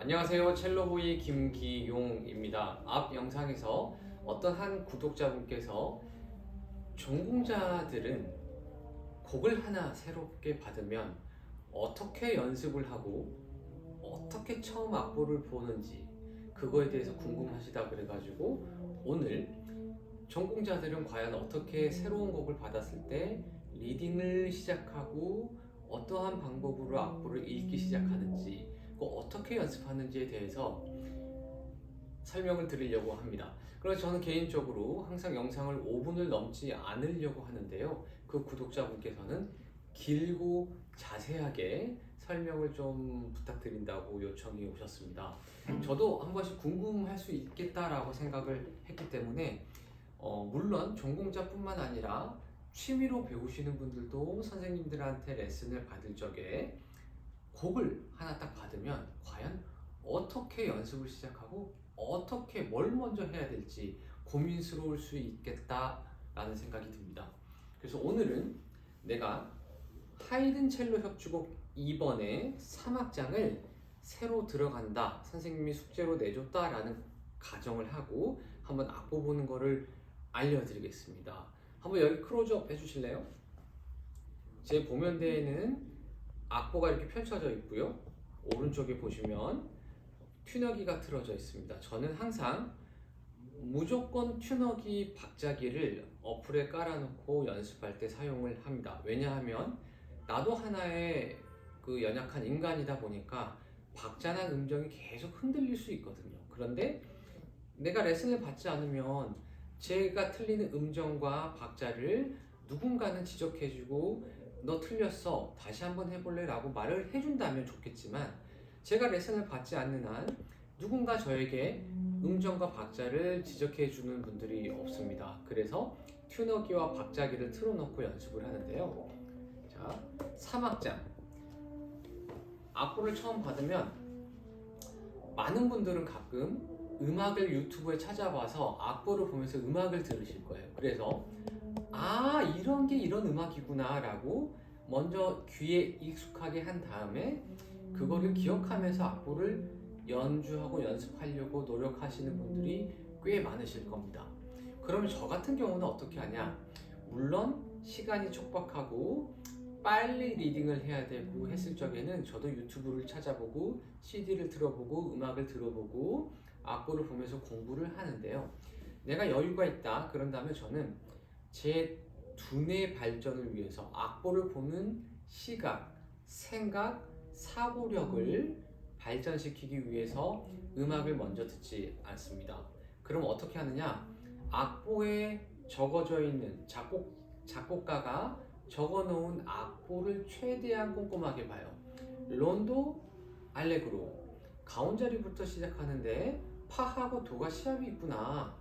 안녕하세요. 첼로보이 김기용입니다. 앞 영상에서 어떤 한 구독자분께서 전공자들은 곡을 하나 새롭게 받으면 어떻게 연습을 하고 어떻게 처음 악보를 보는지 그거에 대해서 궁금하시다 그래가지고 오늘 전공자들은 과연 어떻게 새로운 곡을 받았을 때 리딩을 시작하고 어떠한 방법으로 악보를 읽기 시작하는지 어떻게 연습하는지에 대해서 설명을 드리려고 합니다. 그래서 저는 개인적으로 항상 영상을 5분을 넘지 않으려고 하는데요. 그 구독자분께서는 길고 자세하게 설명을 좀 부탁드린다고 요청이 오셨습니다. 저도 한 번씩 궁금할 수 있겠다라고 생각을 했기 때문에 물론 전공자뿐만 아니라 취미로 배우시는 분들도 선생님들한테 레슨을 받을 적에 곡을 하나 딱 받으면 과연 어떻게 연습을 시작하고 어떻게 뭘 먼저 해야 될지 고민스러울 수 있겠다라는 생각이 듭니다. 그래서 오늘은 내가 하이든 첼로 협주곡 2번의 3악장을 새로 들어간다, 선생님이 숙제로 내줬다라는 가정을 하고 한번 악보 보는 거를 알려드리겠습니다. 한번 여기 클로즈업 해주실래요? 제 보면대에는 악보가 이렇게 펼쳐져 있고요. 오른쪽에 보시면 튜너기가 틀어져 있습니다. 저는 항상 무조건 튜너기 박자기를 어플에 깔아놓고 연습할 때 사용을 합니다. 왜냐하면 나도 하나의 그 연약한 인간이다 보니까 박자나 음정이 계속 흔들릴 수 있거든요. 그런데 내가 레슨을 받지 않으면 제가 틀리는 음정과 박자를 누군가는 지적해주고 너 틀렸어 다시 한번 해볼래? 라고 말을 해준다면 좋겠지만 제가 레슨을 받지 않는 한 누군가 저에게 음정과 박자를 지적해주는 분들이 없습니다. 그래서 튜너기와 박자기를 틀어놓고 연습을 하는데요. 자, 3악장 악보를 처음 받으면 많은 분들은 가끔 음악을 유튜브에 찾아봐서 악보를 보면서 음악을 들으실 거예요. 그래서 이런 게 이런 음악이구나 라고 먼저 귀에 익숙하게 한 다음에 그거를 기억하면서 악보를 연주하고 연습하려고 노력하시는 분들이 꽤 많으실 겁니다. 그러면 저 같은 경우는 어떻게 하냐? 물론 시간이 촉박하고 빨리 리딩을 해야 되고 했을 적에는 저도 유튜브를 찾아보고 CD를 들어보고 음악을 들어보고 악보를 보면서 공부를 하는데요. 내가 여유가 있다 그런다면 저는 제 두뇌 발전을 위해서 악보를 보는 시각, 생각, 사고력을 발전시키기 위해서 음악을 먼저 듣지 않습니다. 그럼 어떻게 하느냐? 악보에 적어져 있는 작곡가가 적어놓은 악보를 최대한 꼼꼼하게 봐요. 론도, 알레그로, 가운자리부터 시작하는데 파하고 도가 시합이 있구나.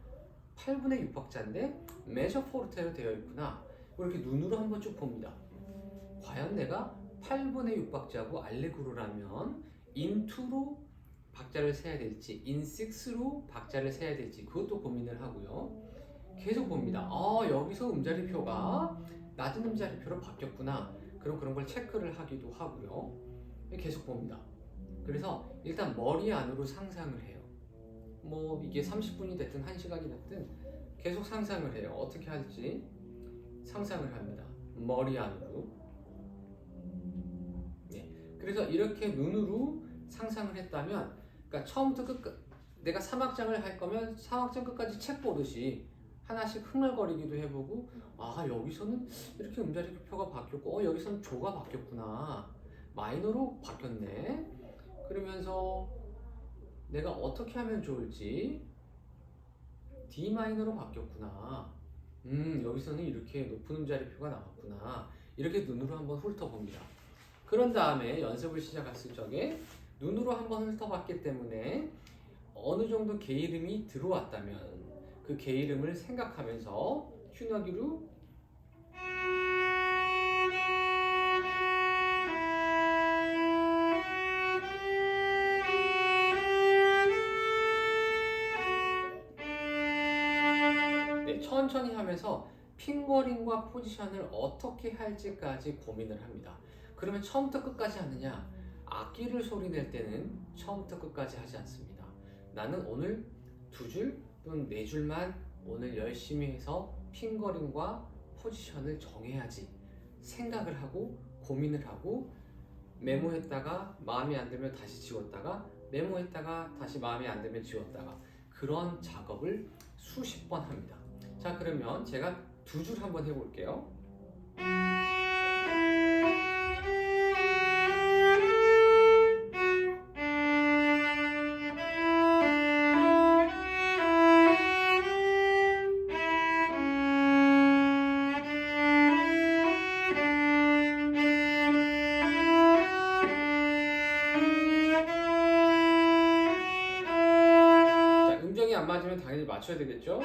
8분의 6박자인데 메저 포르테로 되어 있구나. 이렇게 눈으로 한번 쭉 봅니다. 과연 내가 8분의 6박자고 알레그로라면 in2로 박자를 세야 될지 in6로 박자를 세야 될지 그것도 고민을 하고요. 계속 봅니다. 여기서 음자리표가 낮은 음자리표로 바뀌었구나. 그럼 그런 걸 체크를 하기도 하고요. 계속 봅니다. 그래서 일단 머리 안으로 상상을 해요. 뭐 이게 30분이 됐든 1시간이 됐든 계속 상상을 해요. 어떻게 할지 상상을 합니다. 머리 안으로. 네. 그래서 이렇게 눈으로 상상을 했다면 그러니까 처음부터 끝까지 내가 3악장을 할 거면 3악장 끝까지 책 보듯이 하나씩 흥얼거리기도 해보고 여기서는 이렇게 음자리표가 바뀌었고 여기서는 조가 바뀌었구나. 마이너로 바뀌었네. 그러면서 내가 어떻게 하면 좋을지 D 마이너로 바뀌었구나. 여기서는 이렇게 높은 음자리표가 나왔구나. 이렇게 눈으로 한번 훑어봅니다. 그런 다음에 연습을 시작했을 적에 눈으로 한번 훑어봤기 때문에 어느 정도 게이름이 들어왔다면 그 게이름을 생각하면서 튜너기로 천천히 하면서 핑거링과 포지션을 어떻게 할지까지 고민을 합니다. 그러면 처음부터 끝까지 하느냐? 악기를 소리낼 때는 처음부터 끝까지 하지 않습니다. 나는 오늘 2줄 또는 4줄만 오늘 열심히 해서 핑거링과 포지션을 정해야지 생각을 하고 고민을 하고 메모했다가 마음에 안 들면 다시 지웠다가 메모했다가 다시 마음에 안 들면 지웠다가 그런 작업을 수십 번 합니다. 자, 그러면 제가 2줄 한번 해볼게요. 자, 음정이 안 맞으면 당연히 맞춰야 되겠죠?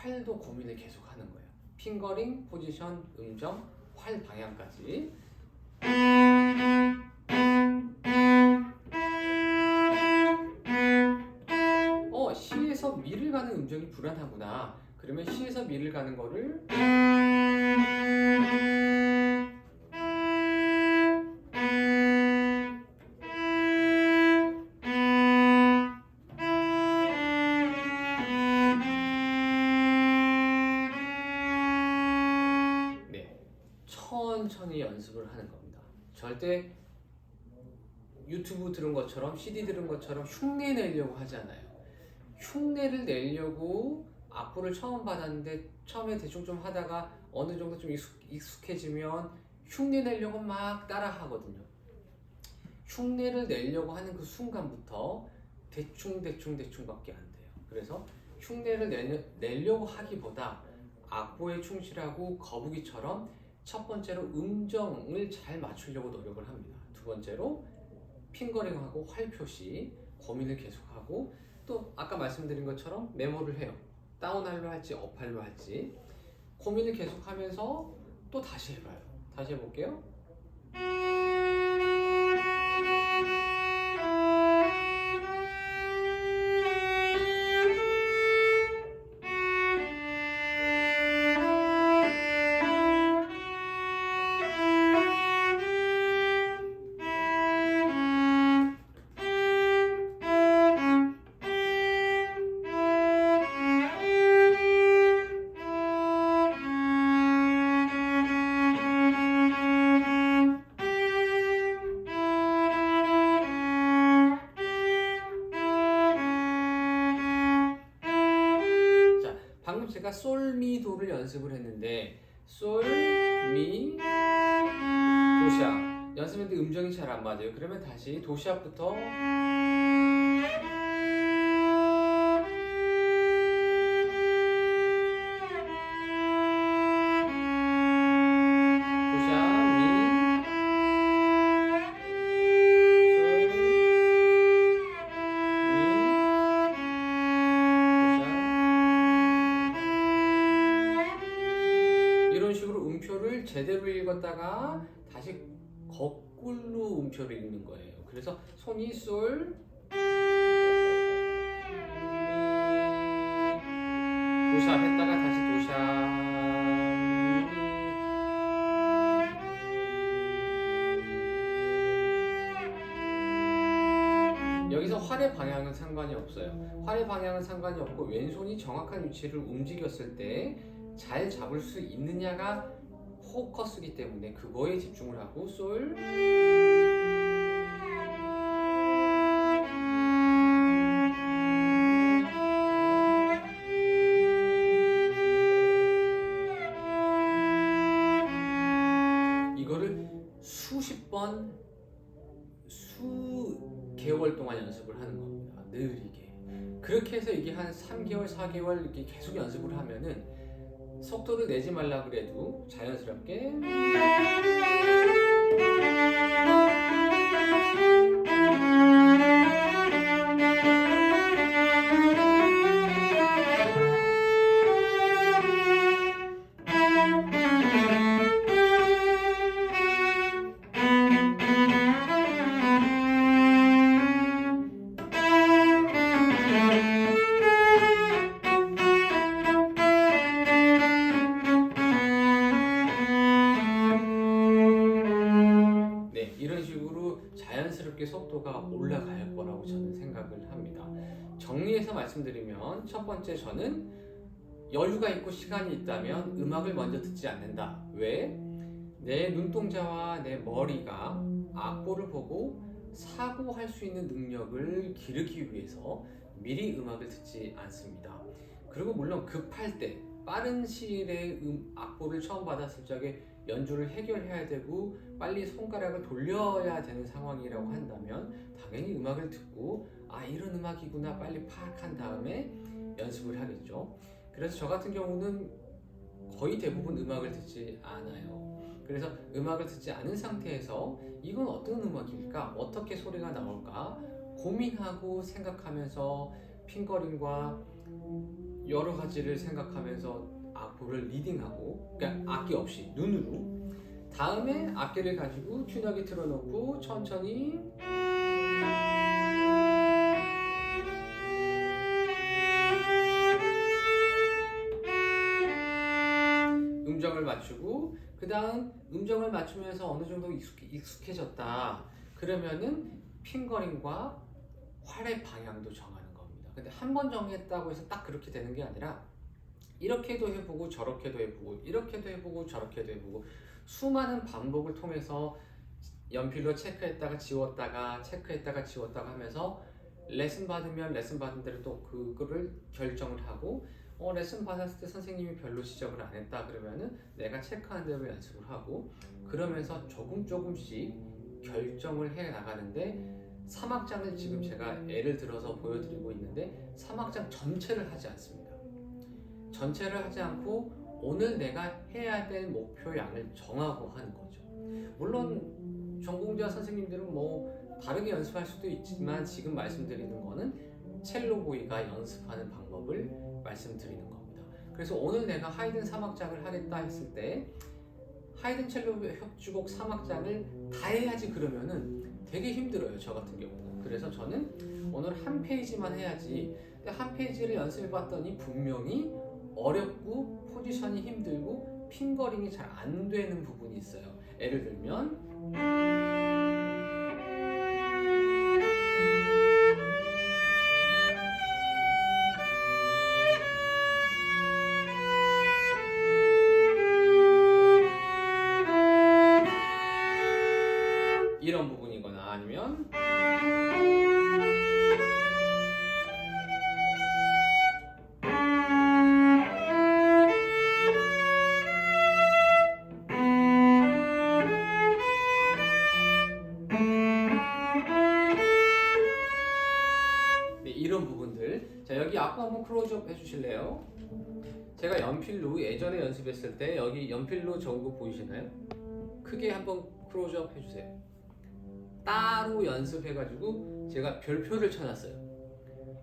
활도 고민을 계속하는 거예요. 핑거링, 포지션, 음정, 활 방향까지. 시에서 미를 가는 음정이 불안하구나. 그러면 시에서 미를 가는 거를 천천히 연습을 하는 겁니다. 절대 유튜브 들은 것처럼 CD 들은 것처럼 흉내 내려고 하지 않아요. 흉내를 내려고 악보를 처음 받았는데 처음에 대충 좀 하다가 어느 정도 좀 익숙해지면 흉내 내려고 막 따라 하거든요. 흉내를 내려고 하는 그 순간부터 대충밖에 안 돼요. 그래서 흉내를 내려고 하기보다 악보에 충실하고 거북이처럼 첫 번째로 음정을 잘 맞추려고 노력을 합니다. 두 번째로 핑거링하고 활 표시 고민을 계속하고 또 아까 말씀드린 것처럼 메모를 해요. 다운할로 할지 업할로 할지 고민을 계속하면서 또 다시 해봐요. 다시 해볼게요. 방금 제가 솔, 미, 도를 연습을 했는데 솔, 미, 도시아 연습했는데 음정이 잘 안 맞아요. 그러면 다시 도시아부터 제대로 읽었다가 다시 거꾸로 음표를 읽는 거예요. 그래서 손이 솔, 도샵 했다가 다시 도샵, 여기서 활의 방향은 상관이 없어요. 활의 방향은 상관이 없고 왼손이 정확한 위치를 움직였을 때 잘 잡을 수 있느냐가 포커스기 때문에 그거에 집중을 하고 솔, 이거를 수십 번 수개월 동안 연습을 하는 겁니다. 느리게. 그렇게 해서 이게 한 3개월, 4개월 이렇게 계속 연습을 하면은 속도를 내지 말라 그래도 자연스럽게 이런 식으로 자연스럽게 속도가 올라갈 거라고 저는 생각을 합니다. 정리해서 말씀드리면 첫 번째, 저는 여유가 있고 시간이 있다면 음악을 먼저 듣지 않는다. 왜? 내 눈동자와 내 머리가 악보를 보고 사고할 수 있는 능력을 기르기 위해서 미리 음악을 듣지 않습니다. 그리고 물론 급할 때 빠른 시일에 악보를 처음 받았을 적에 연주를 해결해야 되고 빨리 손가락을 돌려야 되는 상황이라고 한다면 당연히 음악을 듣고 이런 음악이구나 빨리 파악한 다음에 연습을 하겠죠. 그래서 저 같은 경우는 거의 대부분 음악을 듣지 않아요. 그래서 음악을 듣지 않은 상태에서 이건 어떤 음악일까? 어떻게 소리가 나올까? 고민하고 생각하면서 핑거링과 여러 가지를 생각하면서 악보를 리딩하고, 그러니까 악기 없이 눈으로, 다음에 악기를 가지고 튜너기 틀어놓고 천천히 음정을 맞추고, 그 다음 음정을 맞추면서 어느 정도 익숙해졌다 그러면은 핑거링과 활의 방향도 정하는 겁니다. 근데 한 번 정했다고 해서 딱 그렇게 되는 게 아니라 이렇게도 해보고 저렇게도 해보고 이렇게도 해보고 저렇게도 해보고 수많은 반복을 통해서 연필로 체크했다가 지웠다가 체크했다가 지웠다가 하면서 레슨 받으면 레슨 받은 대로 또 그거를 결정을 하고, 레슨 받았을 때 선생님이 별로 지적을 안 했다 그러면은 내가 체크한 대로 연습을 하고, 그러면서 조금씩 결정을 해 나가는데, 3악장을 지금 제가 예를 들어서 보여드리고 있는데 3악장 전체를 하지 않습니다. 전체를 하지 않고 오늘 내가 해야 될 목표량을 정하고 하는 거죠. 물론 전공자 선생님들은 뭐 다르게 연습할 수도 있지만 지금 말씀드리는 거는 첼로 보이가 연습하는 방법을 말씀드리는 겁니다. 그래서 오늘 내가 하이든 3악장을 하겠다 했을 때 하이든 첼로 협주곡 3악장을 다 해야지 그러면은 되게 힘들어요, 저 같은 경우는. 그래서 저는 오늘 한 페이지만 해야지. 근데 한 페이지를 연습해 봤더니 분명히 어렵고 포지션이 힘들고 핑거링이 잘 안 되는 부분이 있어요. 예를 들면 이런 부분이거나 아니면 이런 부분들. 자, 여기 악보 한번 클로즈업 해주실래요? 제가 연필로 예전에 연습했을 때 여기 연필로 적은 거 보이시나요? 크게 한번 클로즈업 해주세요. 따로 연습해가지고 제가 별표를 쳐놨어요.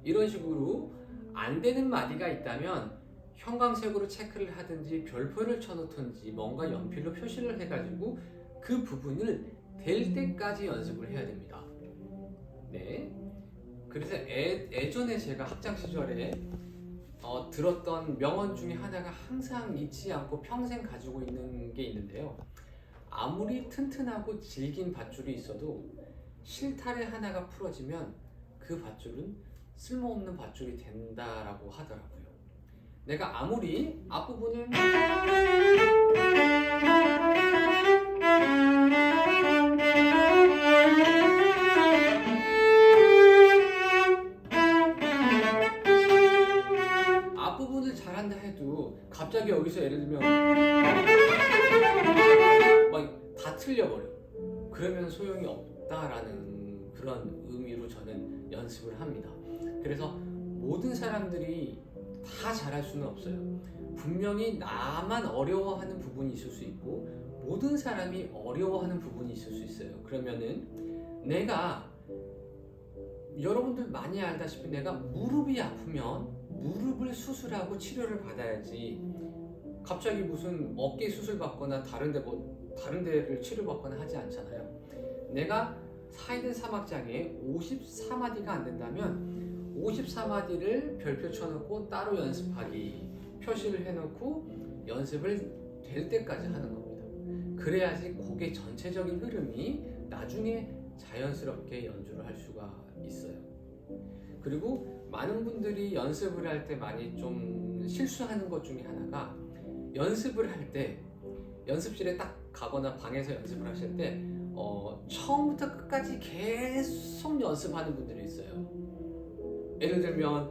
이런 식으로 안 되는 마디가 있다면 형광색으로 체크를 하든지 별표를 쳐놓든지 뭔가 연필로 표시를 해가지고 그 부분을 될 때까지 연습을 해야 됩니다. 네. 그래서 예전에 제가 학창 시절에 들었던 명언 중에 하나가 항상 잊지 않고 평생 가지고 있는 게 있는데요. 아무리 튼튼하고 질긴 밧줄이 있어도 실타래 하나가 풀어지면 그 밧줄은 쓸모없는 밧줄이 된다라고 하더라고요. 내가 아무리 앞부분을 앞부분을 잘한다 해도 갑자기 여기서 예를 들면 막 다 틀려버려. 그러면 소용이 없다라는 그런 의미로 저는 연습을 합니다. 그래서 모든 사람들이 다 잘할 수는 없어요. 분명히 나만 어려워하는 부분이 있을 수 있고 모든 사람이 어려워하는 부분이 있을 수 있어요. 그러면은 내가 여러분들 많이 알다시피 내가 무릎이 아프면 무릎을 수술하고 치료를 받아야지 갑자기 무슨 어깨 수술 받거나 다른 데를 치료받거나 하지 않잖아요. 내가 하이든 사막장에 54마디가 안 된다면 54마디를 별표 쳐놓고 따로 연습하기 표시를 해놓고 연습을 될 때까지 하는 겁니다. 그래야지 곡의 전체적인 흐름이 나중에 자연스럽게 연주를 할 수가 있어요. 그리고 많은 분들이 연습을 할 때 많이 좀 실수하는 것 중에 하나가 연습을 할 때 연습실에 딱 가거나 방에서 연습을 하실 때 처음부터 끝까지 계속 연습하는 분들이 있어요. 예를 들면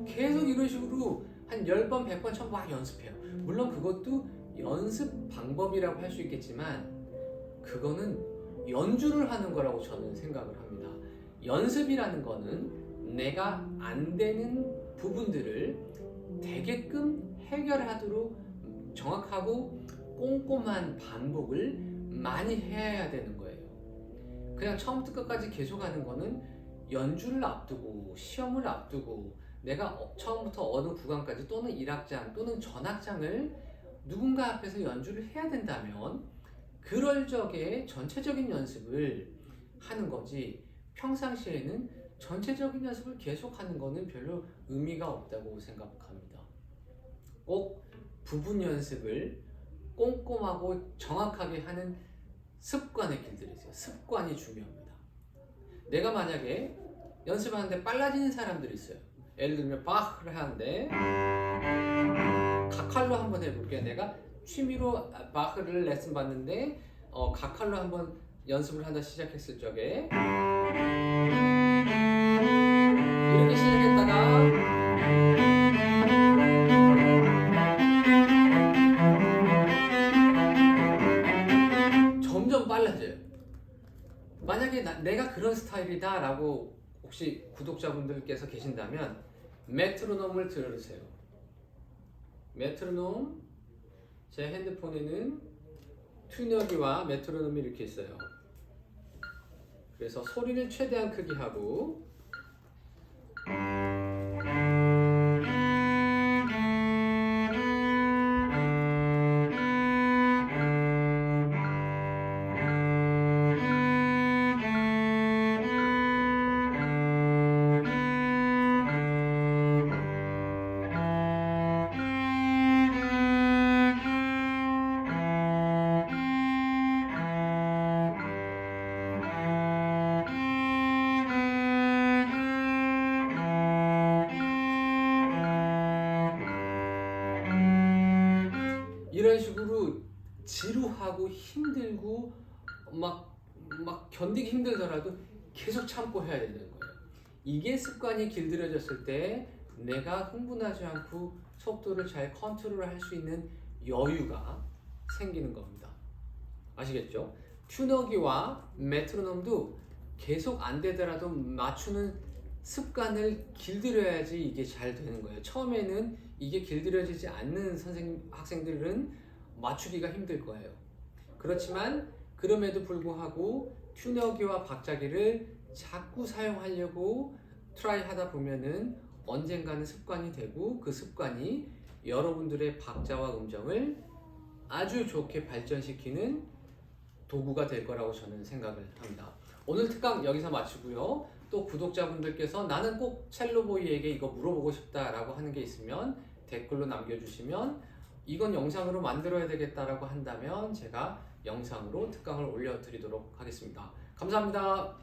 계속 이런 식으로 한 10번, 100번, 1000번 막 연습해요. 물론 그것도 연습 방법이라고 할 수 있겠지만 그거는 연주를 하는 거라고 저는 생각을 합니다. 연습이라는 거는 내가 안 되는 부분들을 되게끔 해결하도록 정확하고 꼼꼼한 반복을 많이 해야 되는 거예요. 그냥 처음부터 끝까지 계속하는 거는 연주를 앞두고 시험을 앞두고 내가 처음부터 어느 구간까지 또는 1악장 또는 전악장을 누군가 앞에서 연주를 해야 된다면 그럴 적에 전체적인 연습을 하는 거지 평상시에는 전체적인 연습을 계속하는 거는 별로 의미가 없다고 생각합니다. 꼭 부분 연습을 꼼꼼하고 정확하게 하는 습관에 길들이세요. 습관이 중요합니다. 내가 만약에 연습하는데 빨라지는 사람들이 있어요. 예를 들면 바흐를 하는데 각칼로 한번 해볼게요. 내가 취미로 바흐를 레슨 받는데 각칼로 한번 연습을 하다 시작했을 적에 이렇게 시작했다가 점점 빨라져요. 만약에 내가 그런 스타일이다 라고 혹시 구독자분들께서 계신다면 메트로놈을 들으세요. 메트로놈, 제 핸드폰에는 튜너기와 메트로놈이 이렇게 있어요. 그래서 소리를 최대한 크게 하고 이런 식으로 지루하고 힘들고 막 견디기 힘들더라도 계속 참고 해야 되는 거예요. 이게 습관이 길들여졌을 때 내가 흥분하지 않고 속도를 잘 컨트롤할 수 있는 여유가 생기는 겁니다. 아시겠죠? 튜너기와 메트로놈도 계속 안 되더라도 맞추는 습관을 길들여야지 이게 잘 되는 거예요. 처음에는 이게 길들여지지 않는 학생들은 맞추기가 힘들 거예요. 그렇지만 그럼에도 불구하고 튜너기와 박자기를 자꾸 사용하려고 트라이 하다 보면은 언젠가는 습관이 되고 그 습관이 여러분들의 박자와 음정을 아주 좋게 발전시키는 도구가 될 거라고 저는 생각을 합니다. 오늘 특강 여기서 마치고요. 또 구독자분들께서 나는 꼭 첼로보이에게 이거 물어보고 싶다라고 하는 게 있으면 댓글로 남겨주시면 이건 영상으로 만들어야 되겠다라고 한다면 제가 영상으로 특강을 올려드리도록 하겠습니다. 감사합니다.